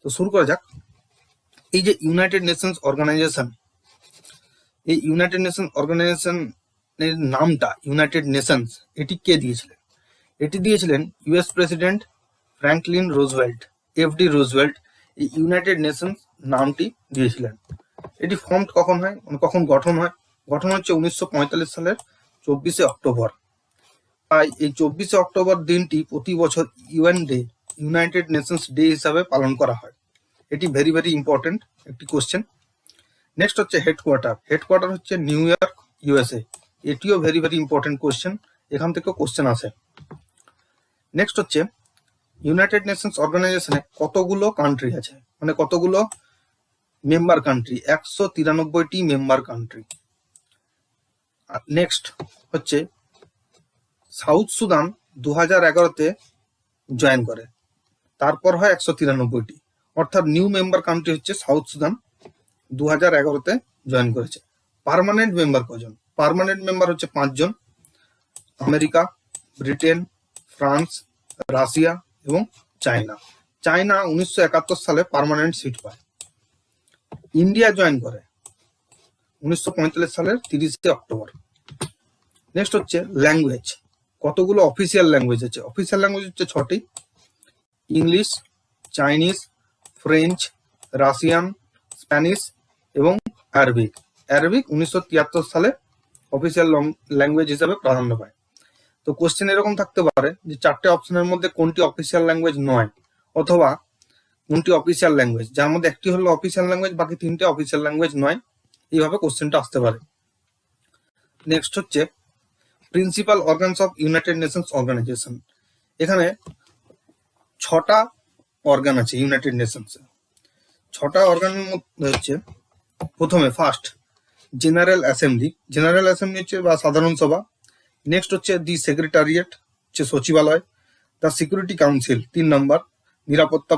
তো শুরু করা যাক। এই যে ইউনাইটেড নেশনস অর্গানাইজেশন, এই ইউনাইটেড নেশন অর্গানাইজেশনের নামটা ইউনাইটেড নেশনস, এটি কে দিয়েছিলেন? এটি দিয়েছিলেন US president Franklin Roosevelt, FD Roosevelt এই ইউনাইটেড নেশনস নামটি দিয়েছিলেন। এটি ফর্মড কখন হয়, কখন গঠন হয়? গঠন হচ্ছে 1945 সালের 24শে অক্টোবর। তাই এই 24শে অক্টোবর দিনটি প্রতি বছর UN day, United Nations day হিসাবে পালন করা হয়। এটি ভেরি ভেরি ইম্পর্টেন্ট একটি কোশ্চেন। নেক্সট হচ্ছে হেডকোয়ার্টার। হেডকোয়ার্টার হচ্ছে নিউ ইয়র্ক, ইউএসএ। এটিও ভেরি ভেরি ইম্পর্টেন্ট কোশ্চেন, এখান থেকেও কোশ্চেন আসে। নেক্সট হচ্ছে ইউনাইটেড নেশনস অর্গানাইজেশনে কতগুলো কান্ট্রি আছে, মানে কতগুলো মেম্বার কান্ট্রি? 193টি মেম্বার কান্ট্রি। নেক্সট হচ্ছে সাউথ সুদান 2011-তে জয়েন করে, তারপর হয় 193টি, অর্থাৎ নিউ মেম্বার কান্ট্রি হচ্ছে সাউথ সুদান, 2011-তে জয়েন করেছে। পার্মানেন্ট মেম্বার কজন? পার্মানেন্ট মেম্বার হচ্ছে 5 জন, আমেরিকা, ব্রিটেন, ফ্রান্স, রাশিয়া এবং চায়না। চায়না 1971 সালে পার্মানেন্ট সিট পায়। ইন্ডিয়া জয়েন করে 1945 সালের 30শে অক্টোবর। নেক্সট হচ্ছে ল্যাঙ্গুয়েজ। কতগুলো অফিসিয়াল ল্যাঙ্গুয়েজ আছে? অফিসিয়াল ল্যাঙ্গুয়েজ হচ্ছে 6টি, English, Chinese, French, Russian, Spanish এবং আরবিক। আরবিক 1973 সালে অফিসিয়াল ল্যাঙ্গুয়েজ হিসাবে প্রাধান্য পায়। তো কোশ্চেন এরকম থাকতে পারে যে 4টে অপশনের মধ্যে কোনটি অফিসিয়াল ল্যাঙ্গুয়েজ নয়, অথবা কোনটি অফিসিয়াল ল্যাঙ্গুয়েজ, যার মধ্যে একটি হলো অফিসিয়াল ল্যাঙ্গুয়েজ, বাকি 3টে অফিসিয়াল ল্যাঙ্গুয়েজ নয়। এইভাবে কোশ্চেনটা আসতে পারে। নেক্সট হচ্ছে principal organs of United Nations Organization. এখানে 6টা অর্গান আছে ইউনাইটেড নেশনস। 6টা অর্গানের মধ্যে হচ্ছে প্রথমে first general assembly. General assembly হচ্ছে বা সাধারণ সভা। নেক্সট হচ্ছে দি সেক্রেটারিয়েট, হচ্ছে সচিবালয়। দ্য সিকিউরিটি কাউন্সিল 3 নম্বর, নিরাপত্তা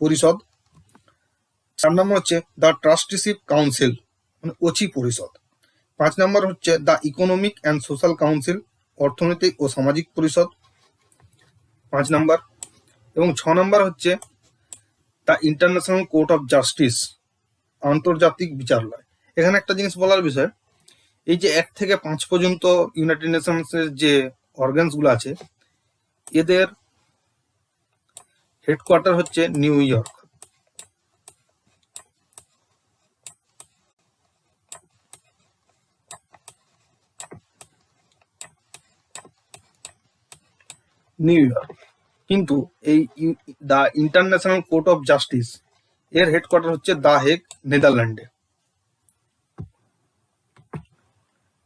পরিষদ। 4 নম্বর হচ্ছে দ্য ট্রাস্টিশিপ কাউন্সিল, মানে ওচি পরিষদ। 5 নম্বর হচ্ছে the economic and Social council, অর্থনৈতিক ও সামাজিক পরিষদ 5 নম্বর। এবং 6 নম্বর হচ্ছে the International Court of justice, আন্তর্জাতিক বিচারালয়। এখানে একটা জিনিস বলার বিষয়, এই যে 1 থেকে 5 পর্যন্ত ইউনাইটেড নেশনসের যে অর্গানস গুলো আছে, এদের হেডকোয়ার্টার হচ্ছে নিউ ইয়র্ক। New York. কিন্তু এই the International Court of Justice এর হেডকোয়ার্টার হচ্ছে দ্য হেগ, নেদারল্যান্ডে।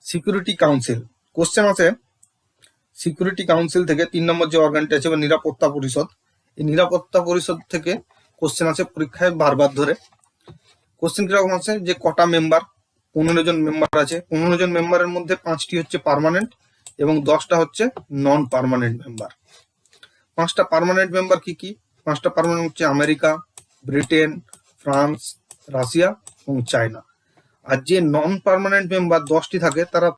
Security council. কোশ্চেন আছে সিকিউরিটি কাউন্সিল থেকে 3 নম্বর যে অর্গানটি আছে বা নিরাপত্তা পরিষদ, এই নিরাপত্তা পরিষদ থেকে কোশ্চেন আছে পরীক্ষায় বারবার ধরে। কোশ্চেন কিরকম আছে যে কটা মেম্বার? 15 জন মেম্বার আছে। 15 জন মেম্বারের মধ্যে 5টি হচ্ছে পার্মানেন্ট এবং 10টা হচ্ছে নন পার্মানেন্ট মেম্বার। 5টা পার্মানেন্ট মেম্বার কি কি? 5টা পার্মানেন্ট হচ্ছে আমেরিকা, ব্রিটেন, ফ্রান্স, রাশিয়া এবং চায়না। আর যে নন পার্মানেন্ট মেম্বার 10টি থাকে, তারা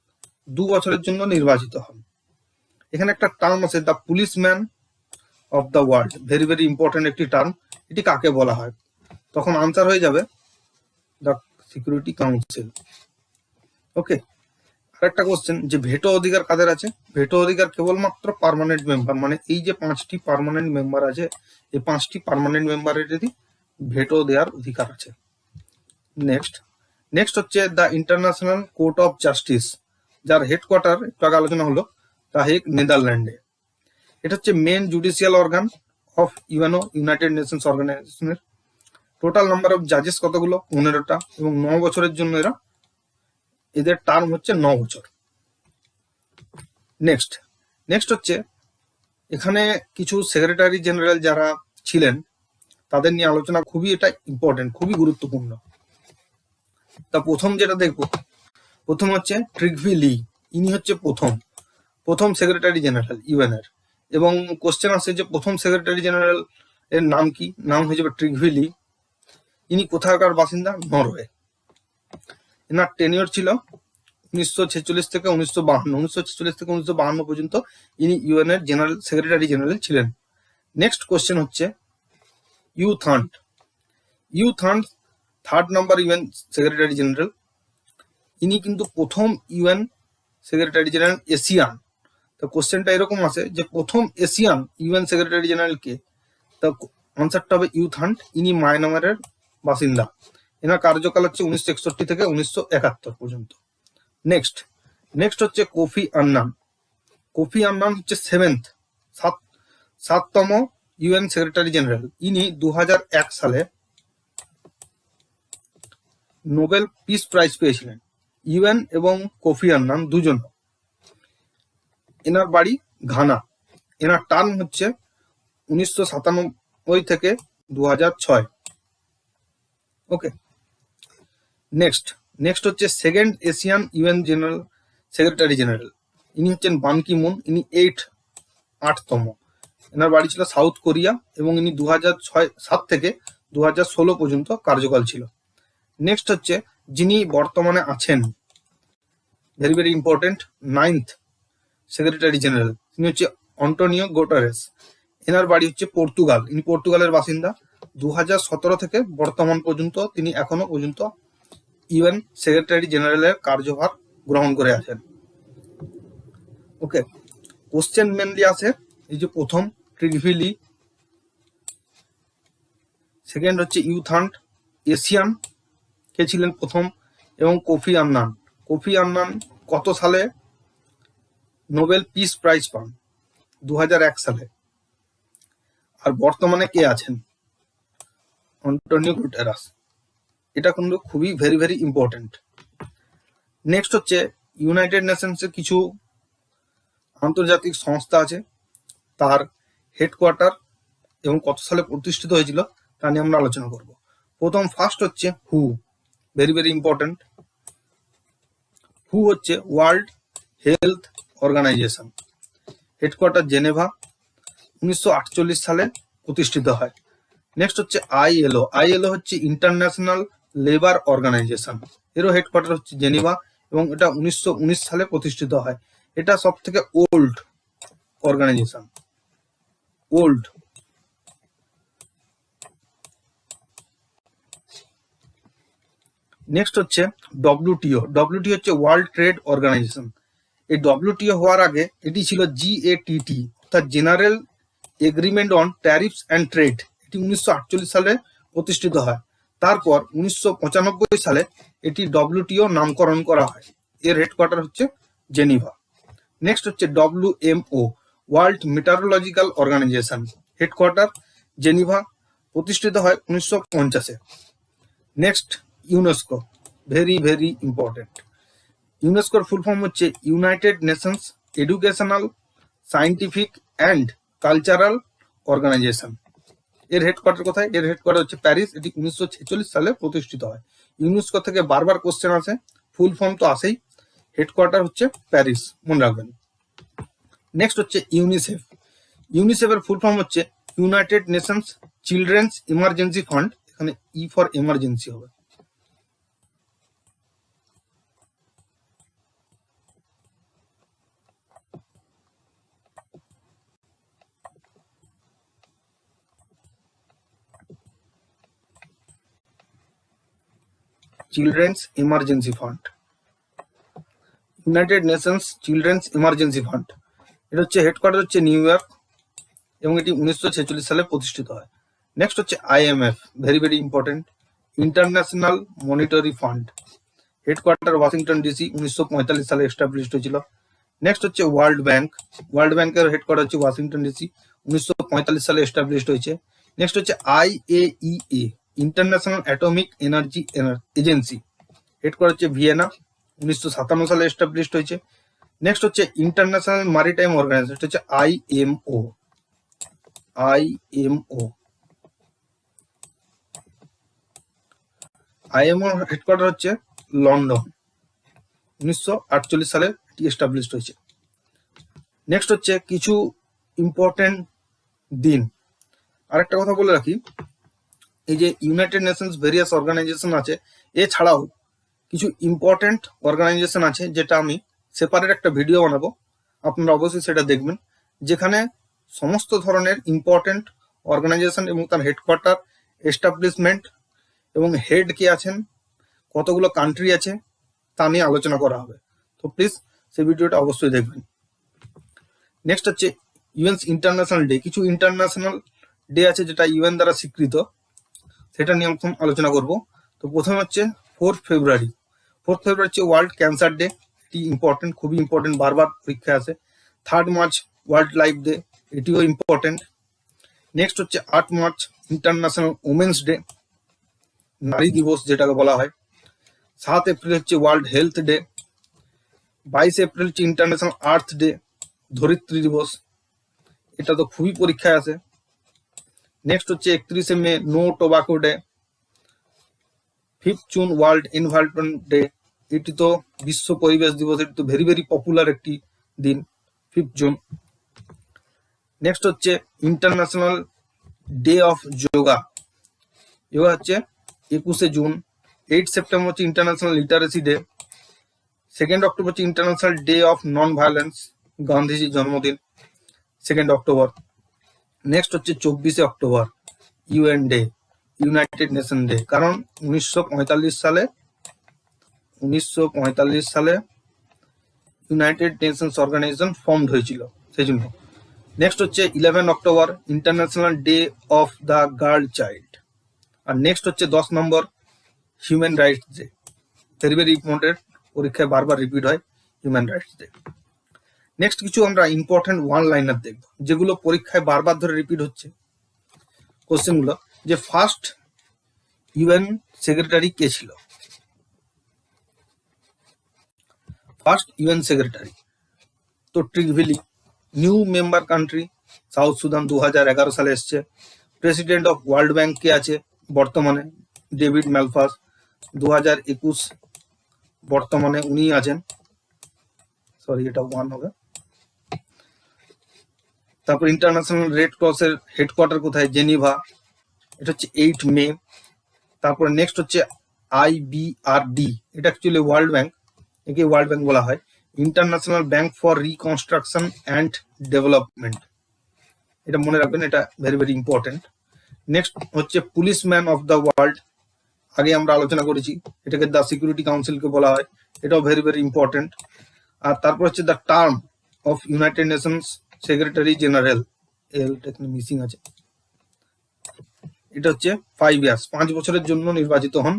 2 বছরের জন্য নির্বাচিত হন। এখানে একটা টার্ম আছে the policeman of the world, very very important একটি টার্ম। এটি কাকে বলা হয়? তখন আনসার হয়ে যাবে দ্য সিকিউরিটি কাউন্সিল। ওকে। আরেকটা কোশ্চেন যে ভেটো অধিকার কাদের আছে? ভেটো অধিকার কেবলমাত্র পার্মানেন্ট মেম্বার, মানে এই যে 5টি পার্মানেন্ট মেম্বার আছে, এই 5টি পার্মানেন্ট মেম্বারেরই ভেটো দেওয়ার অধিকার আছে। নেক্সট হচ্ছে the International Court of Justice, যার হেডকোয়ার্টার একটু আগে আলোচনা হলো দ্য হেগ, নেদারল্যান্ডে। এটা হচ্ছে main judicial organ of UNO, United Nations অর্গানাইজেশনের। টোটাল নাম্বার অফ জাজেস কতগুলো? 15টা, এবং 9 বছরের জন্য এদের টার্ম হচ্ছে 9 বছর। নেক্সট হচ্ছে এখানে কিছু সেক্রেটারি জেনারেল যারা ছিলেন তাদের নিয়ে আলোচনা, খুবই এটা ইম্পর্টেন্ট, খুবই গুরুত্বপূর্ণ। তা প্রথম যেটা দেখবো, প্রথম হচ্ছে ট্রিগভি লি। ইনি হচ্ছে প্রথম সেক্রেটারি জেনারেল ইউএন এর। এবং কোশ্চেন আসছে যে প্রথম সেক্রেটারি জেনারেল এর নাম কি? নাম হয়ে যাবে ট্রিগভি লি। ইনি কোথাকার বাসিন্দা? নরওয়ে। এনার টেনিওর ছিল 1946 থেকে 1952। 1946 থেকে 1952 পর্যন্ত ইনি ইউএন এর সেক্রেটারি জেনারেল ছিলেন। নেক্সট কোশ্চেন হচ্ছে youth hunt. Youth hunt 3rd number UN secretary general. ইনি কিন্তু প্রথম ইউএন সেক্রেটারি জেনারেল এশিয়ান। তো কোশ্চেনটা এরকম আছে যে প্রথম এশিয়ান ইউএন সেক্রেটারি জেনারেল কে? তো আনসারটা হবে ইউথ হান্ট। ইনি মায়ানমারের বাসিন্দা। এনার কার্যকাল হচ্ছে 1961 থেকে 1971 পর্যন্ত। নেক্সট হচ্ছে কোফি আন্নান। কোফি আন্নান হচ্ছে সাততম ইউএন সেক্রেটারি জেনারেল। ইনি 2001 সালে নোবেল পিস প্রাইজ পেয়েছিলেন। ইউএন এবং কোফি আন্নান দুজন। এনার বাড়ি ঘানা। এনার টার্ম হচ্ছে 1997 থেকে 2006। ওকে, নেক্সট হচ্ছে second Asian UN general secretary general. ইনি হচ্ছেন বান কি মুন। ইনি 8তম। এনার বাড়ি ছিল সাউথ কোরিয়া এবং ইনি 2007 থেকে 2016 পর্যন্ত কার্যকাল ছিল। নেক্সট হচ্ছে যিনি বর্তমানে আছেন, very very important, 9th secretary general. তিনি হচ্ছে অন্টোনিও গুটেরেস। এনার বাড়ি হচ্ছে পর্তুগাল। ইনি পর্তুগালের বাসিন্দা। 2017 থেকে বর্তমান পর্যন্ত তিনি এখনো পর্যন্ত ইউএন সেক্রেটারি জেনারেলের কার্যভার গ্রহণ করে আছেন। ওকে, কোশ্চেন মেনলি আছে এই যে প্রথম ট্রিগভিলি, সেকেন্ড হচ্ছে ইউথ হান্ট, এশিয়ান কে ছিলেন প্রথম, এবং কোফি আন্নান। কোফি আন্নান কত সালে নোবেল পিস প্রাইজ পান? 2001 সালে। আর বর্তমানে কে আছেন? অন্টোনিও গুটেরাস। এটা কিন্তু খুবই ভেরি ভেরি ইম্পর্টেন্ট। নেক্সট হচ্ছে ইউনাইটেড নেশনসের কিছু আন্তর্জাতিক সংস্থা আছে, তার হেডকোয়ার্টার এবং কত সালে প্রতিষ্ঠিত হয়েছিল তা নিয়ে আমরা আলোচনা করব। ফার্স্ট হচ্ছে হু, ভেরি ভেরি ইম্পর্টেন্ট। হু হচ্ছে World Health Organization. Headquarter Geneva, 1948 সালে প্রতিষ্ঠিত হয়। নেক্সট হচ্ছে আইএলও। আইএলও হচ্ছে ইন্টারন্যাশনাল লেবার অর্গানাইজেশন। এরও হেডকোয়ার্টার হচ্ছে জেনেভা এবং এটা 1919 সালে প্রতিষ্ঠিত হয়। এটা সব থেকে ওল্ড অর্গানাইজেশন। ওল্ড। নেক্সট হচ্ছে ডব্লিউটিও। ডব্লিউটিও হচ্ছে ওয়ার্ল্ড ট্রেড অর্গানাইজেশন। এই ডব্লিউটিও হওয়ার আগে এটি ছিল জিএটিটি, অর্থাৎ General Agreement on Tariffs and Trade. এটি 1948 সালে প্রতিষ্ঠিত হয়। তারপর 1995 সালে এটি ডব্লিউটিও নামকরণ করা হয়। এর হেডকোয়ার্টার হচ্ছে জেনিভা। নেক্সট হচ্ছে WMO, World Meteorological Organization. Headquarter Geneva, প্রতিষ্ঠিত হয় 1950-এ। Next UNESCO, very very important. ইউনেস্কোর ফুল ফর্ম হচ্ছে United Nations Educational, Scientific and Cultural Organization. এর হেডকোয়ার্টার কোথায়? এর হেডকোয়ার্টার হচ্ছে প্যারিস। এটি 1946 সালে প্রতিষ্ঠিত হয়। ইউনেস্কো থেকে বারবার কোশ্চেন আসে, ফুল ফর্ম তো আসেই, হেডকোয়ার্টার হচ্ছে প্যারিস, মনে রাখবেন। নেক্সট হচ্ছে ইউনিসেফ। ইউনিসেফের ফুল ফর্ম হচ্ছে United Nations children's emergency fund. এখানে ই ফর এমার্জেন্সি হবে। Children's emergency fund, United Nations children's emergency fund. এটা হচ্ছে হেডকোয়ার্টার হচ্ছে নিউ ইয়র্ক এবং এটি 1946 সালে প্রতিষ্ঠিত হয়। নেক্সট হচ্ছে IMF, very very important, international monetary fund. Headquarter Washington DC, 1945 সালে এস্টাবলিশড হয়েছিল। নেক্সট হচ্ছে ওয়ার্ল্ড ব্যাংক। ওয়ার্ল্ড ব্যাংকের হেডকোয়ার্টার হচ্ছে ওয়াশিংটন ডিসি, 1945 সালে এস্টাবলিশড হয়েছে। নেক্সট হচ্ছে IAEA, international atomic energy agency. Headquarter হচ্ছে ভিয়েনা, 1957 সালে এস্টাবলিশড হয়েছে। নেক্সট হচ্ছে ইন্টারন্যাশনাল মারিটাইম অর্গানাইজেশন, এটা হচ্ছে আইএমও। আইএমও হেডকোয়ার্টার হচ্ছে লন্ডন, 1948 সালে এটি এস্টাবলিশড হয়েছে। নেক্সট হচ্ছে কিছু ইম্পর্টেন্ট দিন। আরেকটা কথা বলে রাখি, এই যে ইউনাইটেড নেশনস ভেরিয়াস অর্গানাইজেশন আছে, এছাড়াও কিছু ইম্পর্টেন্ট অর্গানাইজেশন আছে যেটা আমি সেপারেট একটা ভিডিও বানাবো, আপনারা অবশ্যই সেটা দেখবেন, যেখানে সমস্ত ধরনের ইম্পর্টেন্ট অর্গানাইজেশন এবং তার হেডকোয়ার্টার, এস্টাবলিশমেন্ট এবং হেড কে আছেন, কতগুলো কান্ট্রি আছে তা নিয়ে আলোচনা করা হবে। তো প্লিজ সেই ভিডিওটা অবশ্যই দেখবেন। নেক্সট হচ্ছে ইউএনস ইন্টারন্যাশনাল ডে। কিছু ইন্টারন্যাশনাল ডে আছে যেটা ইউএন দ্বারা স্বীকৃত, সেটা নিয়ে এখন আলোচনা করব। তো প্রথমে হচ্ছে 4 ফেব্রুয়ারি। 4 ফেব্রুয়ারি হচ্ছে ওয়ার্ল্ড ক্যান্সার ডে, এটি ইম্পর্টেন্ট, খুবই ইম্পর্টেন্ট, বারবার পরীক্ষা আছে। 3 মার্চ ওয়ার্ল্ড লাইফ ডে, এটিও ইম্পর্টেন্ট। নেক্সট হচ্ছে 8 মার্চ ইন্টারন্যাশনাল ওমেন্স ডে, নারী দিবস যেটাকে বলা হয়। 7 এপ্রিল হচ্ছে ওয়ার্ল্ড হেলথ ডে। 22 এপ্রিল হচ্ছে ইন্টারন্যাশনাল আর্থ ডে, ধরিত্রী দিবস, এটা তো খুবই পরীক্ষায় আছে। নেক্সট হচ্ছে 31 May no tobacco day. 5 June world environment day, এটি তো বিশ্ব পরিবেশ দিবস, এটি তো ভেরি ভেরি পপুলার একটি দিন, 5 জুন। নেক্সট হচ্ছে international day of yoga, yoga হচ্ছে 21 জুন। 8 সেপ্টেম্বর হচ্ছে ইন্টারন্যাশনাল লিটারেসি ডে। 2 অক্টোবর হচ্ছে international day of non violence, গান্ধীজির জন্মদিন 2 অক্টোবর। নেক্সট হচ্ছে 24 October UN day, United nation day, কারণ 1945 সালে ইউনাইটেড নেশনস অর্গানাইজেশন ফর্মড হয়েছিল, সেই জন্য। নেক্সট হচ্ছে 11 October international day of the girl child. আর নেক্সট হচ্ছে 10 number human rights day, very very important, পরীক্ষায় বারবার রিপিট হয় হিউম্যান রাইটস ডে। নেক্সট কিছু আমরা ইম্পর্টেন্ট ওয়ান লাইনার দেখব, যেগুলো পরীক্ষায় বারবার ধরে রিপিট হচ্ছে কোশ্চেনগুলো, যে ফার্স্ট ইউএন সেক্রেটারি কে ছিল। ফার্স্ট ইউএন সেক্রেটারি তো Trygve Lie. New member country South Sudan 2011 সালে এসছে। প্রেসিডেন্ট অফ ওয়ার্ল্ড ব্যাংক কে আছে বর্তমানে, ডেভিড ম্যালপাস, 2021 বর্তমানে উনি আছেন, সরি এটা 1 হবে। তারপর ইন্টারন্যাশনাল রেড ক্রসের হেডকোয়ার্টার কোথায়, জেনিভা, এটা হচ্ছে 8 মে। তারপর নেক্সট হচ্ছে আইবিআরডি, এটা অ্যাকচুয়ালি ওয়ার্ল্ড ব্যাংক, একে ওয়ার্ল্ড ব্যাংক বলা হয়, international bank for reconstruction and development, এটা মনে রাখবেন, এটা ভেরি ভেরি ইম্পর্টেন্ট। নেক্সট হচ্ছে পুলিশম্যান অফ দ্য ওয়ার্ল্ড, আগে আমরা আলোচনা করেছি, এটাকে দ্য সিকিউরিটি কাউন্সিলকে বলা হয়, এটাও ভেরি ভেরি ইম্পর্টেন্ট। আর তারপর হচ্ছে the term of United Nations secretary general, এটা মিসিং আছে, এটা হচ্ছে 5 ইয়ার্স, 5 বছরের জন্য নির্বাচিত হন।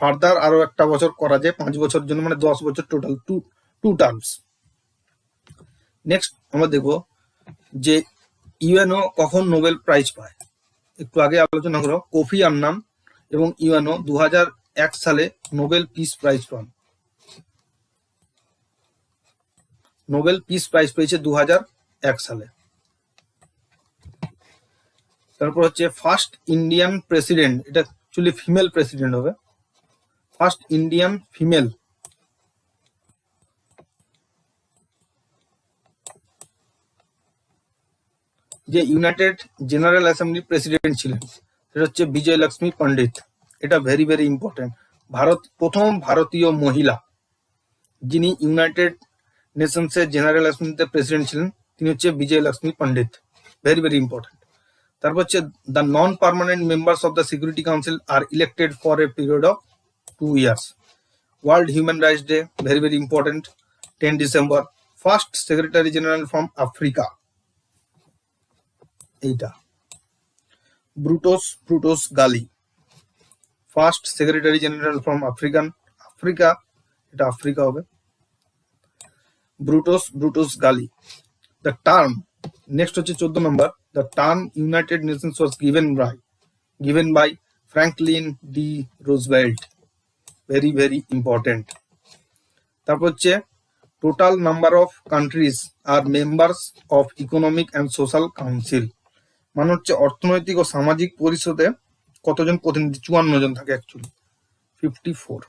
ফার্দার আরো একটা বছর করা যায় 5 বছরের জন্য, মানে 10 বছর টোটাল, 2 টার্মস। নেক্সট আমরা দেখবো যে ইউএনও কখন নোবেল প্রাইজ পায়, একটু আগে আলোচনা করো। কোফি আন্নান এবং ইউএনও 2001 সালে নোবেল পিস প্রাইজ পান, নোবেল পিস প্রাইজ পেয়েছে 2001 সালে। তারপর হচ্ছে ফার্স্ট ইন্ডিয়ান প্রেসিডেন্ট, এটা অ্যাকচুয়ালি ফিমেল প্রেসিডেন্ট হবে, ফার্স্ট ইন্ডিয়ান ফিমেল, যে ইউনাইটেড জেনারেল অ্যাসেম্বলি প্রেসিডেন্ট ছিলেন, সেটা হচ্ছে বিজয় লক্ষ্মী পণ্ডিত, এটা ভেরি ভেরি ইম্পর্টেন্ট। প্রথম ভারতীয় মহিলা যিনি ইউনাইটেড নেশনসের জেনারেল অ্যাসেম্বলিতে প্রেসিডেন্ট ছিলেন, তিনি হচ্ছে Vijaya Lakshmi Pandit, very very important. তারপর হচ্ছে the non permanent members of the Security Council are elected for a period of 2 years. World Human rights day, very very important, 10 December. First Secretary General from Africa, এইটা Boutros Ghali, first Secretary General from Africa, এটা Africa হবে, Boutros Ghali. The term, next হচ্ছে 14 number, the term United Nations was given by Franklin D Roosevelt, very very important. তারপর হচ্ছে total number of countries are members of Economic and Social Council, মানে হচ্ছে অর্থনৈতিক ও সামাজিক পরিষদে কতজন প্রতিনিধি, 54 জন থাকে অ্যাকচুয়ালি, 54।